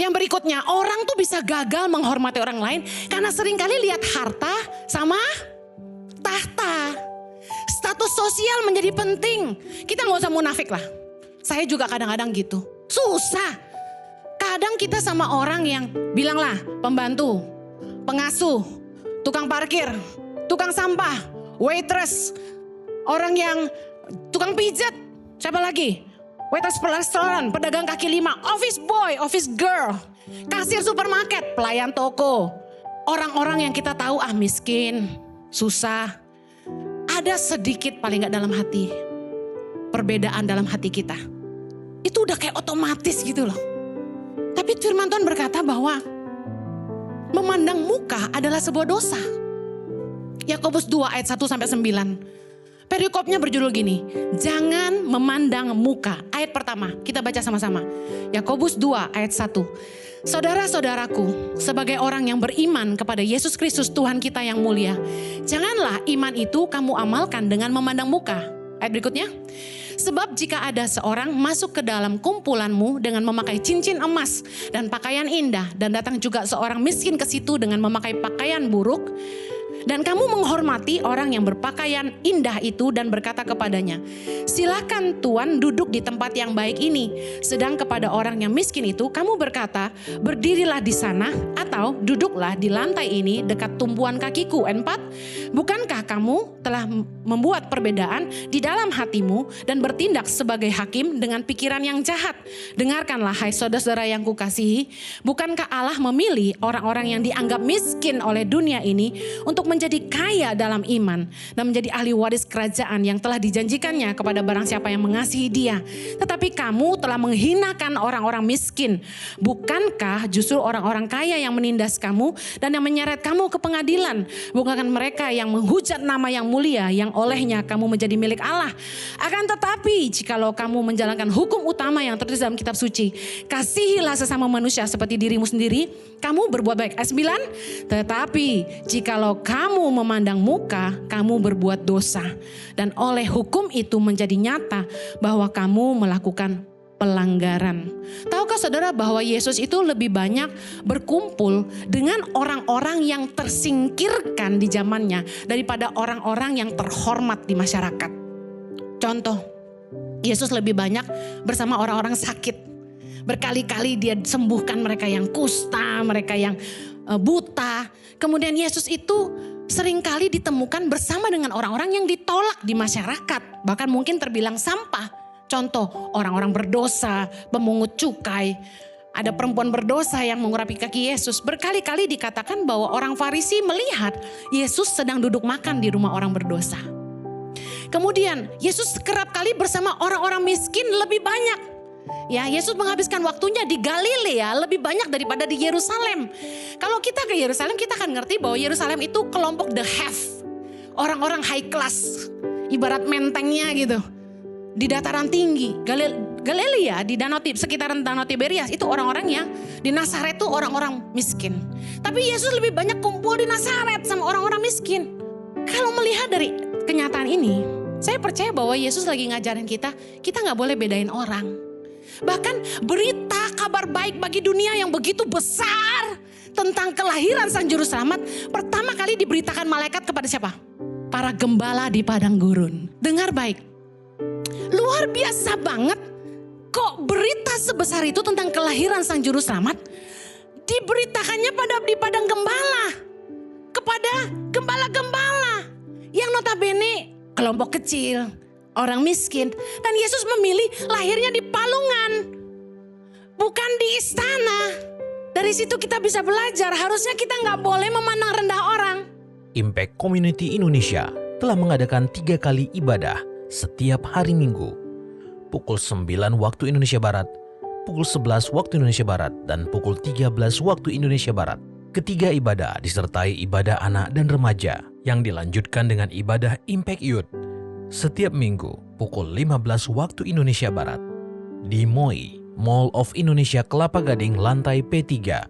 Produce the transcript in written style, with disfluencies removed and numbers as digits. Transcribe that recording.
Yang berikutnya, orang tuh bisa gagal menghormati orang lain karena seringkali lihat harta sama tahta. Status sosial menjadi penting. Kita gak usah munafik lah. Saya juga kadang-kadang gitu. Susah. Kadang kita sama orang yang bilanglah pembantu, pengasuh, tukang parkir, tukang sampah, waitress, orang yang tukang pijat, siapa lagi? Waitress restoran, pedagang kaki lima, office boy, office girl, kasir supermarket, pelayan toko. Orang-orang yang kita tahu miskin, susah. Ada sedikit paling gak dalam hati, perbedaan dalam hati kita. Itu udah kayak otomatis gitu loh. Tapi firman Tuhan berkata bahwa memandang muka adalah sebuah dosa. Yakobus 2 ayat 1 sampai 9. Perikopnya berjudul gini, jangan memandang muka. Ayat pertama, kita baca sama-sama. Yakobus 2 ayat 1. Saudara-saudaraku, sebagai orang yang beriman kepada Yesus Kristus Tuhan kita yang mulia, janganlah iman itu kamu amalkan dengan memandang muka. Ayat berikutnya. Sebab jika ada seorang masuk ke dalam kumpulanmu dengan memakai cincin emas dan pakaian indah, dan datang juga seorang miskin ke situ dengan memakai pakaian buruk, dan kamu menghormati orang yang berpakaian indah itu dan berkata kepadanya, silakan Tuan duduk di tempat yang baik ini. Sedang kepada orang yang miskin itu kamu berkata, berdirilah di sana atau duduklah di lantai ini dekat tumpuan kakiku. 4. Bukankah kamu telah membuat perbedaan di dalam hatimu dan bertindak sebagai hakim dengan pikiran yang jahat? Dengarkanlah hai saudara-saudara yang kukasihi, bukankah Allah memilih orang-orang yang dianggap miskin oleh dunia ini untuk menjadi kaya dalam iman dan menjadi ahli waris kerajaan yang telah dijanjikannya kepada barang siapa yang mengasihi Dia. Tetapi kamu telah menghinakan orang-orang miskin. Bukankah justru orang-orang kaya yang menindas kamu dan yang menyeret kamu ke pengadilan? Bukankah mereka yang menghujat nama yang mulia yang olehnya kamu menjadi milik Allah? Akan tetapi jikalau kamu menjalankan hukum utama yang tertulis dalam kitab suci, kasihilah sesama manusia seperti dirimu sendiri, kamu berbuat baik. Ayat 9. Tetapi jikalau kamu memandang muka, kamu berbuat dosa. Dan oleh hukum itu menjadi nyata bahwa kamu melakukan pelanggaran. Tahukah saudara bahwa Yesus itu lebih banyak berkumpul dengan orang-orang yang tersingkirkan di zamannya daripada orang-orang yang terhormat di masyarakat. Contoh, Yesus lebih banyak bersama orang-orang sakit. Berkali-kali dia sembuhkan mereka yang kusta, mereka yang buta. Kemudian Yesus itu seringkali ditemukan bersama dengan orang-orang yang ditolak di masyarakat. Bahkan mungkin terbilang sampah. Contoh, orang-orang berdosa, pemungut cukai. Ada perempuan berdosa yang mengurapi kaki Yesus. Berkali-kali dikatakan bahwa orang Farisi melihat Yesus sedang duduk makan di rumah orang berdosa. Kemudian Yesus kerap kali bersama orang-orang miskin lebih banyak. Ya, Yesus menghabiskan waktunya di Galilea lebih banyak daripada di Yerusalem. Kalau kita ke Yerusalem, kita akan ngerti bahwa Yerusalem itu kelompok the have. Orang-orang high class. Ibarat mentengnya gitu. Di dataran tinggi. Galilea di sekitaran Danau Tiberias itu orang-orang yang di Nazaret itu orang-orang miskin. Tapi Yesus lebih banyak kumpul di Nazaret sama orang-orang miskin. Kalau melihat dari kenyataan ini, saya percaya bahwa Yesus lagi ngajarin kita gak boleh bedain orang. Bahkan berita kabar baik bagi dunia yang begitu besar tentang kelahiran Sang Juru Selamat pertama kali diberitakan malaikat kepada siapa? Para gembala di padang gurun. Dengar baik. Luar biasa banget. Kok berita sebesar itu tentang kelahiran Sang Juru Selamat diberitakannya di padang gembala. Kepada gembala-gembala yang notabene kelompok kecil, orang miskin. Dan Yesus memilih lahirnya di palungan, bukan di istana. Dari situ kita bisa belajar, harusnya kita gak boleh memandang rendah orang. Impact Community Indonesia telah mengadakan 3 kali ibadah setiap hari Minggu. Pukul 9 waktu Indonesia Barat, pukul 11 waktu Indonesia Barat, dan pukul 13 waktu Indonesia Barat. Ketiga ibadah disertai ibadah anak dan remaja yang dilanjutkan dengan ibadah Impact Youth setiap minggu pukul 15 waktu Indonesia Barat di MOI, Mall of Indonesia Kelapa Gading lantai P3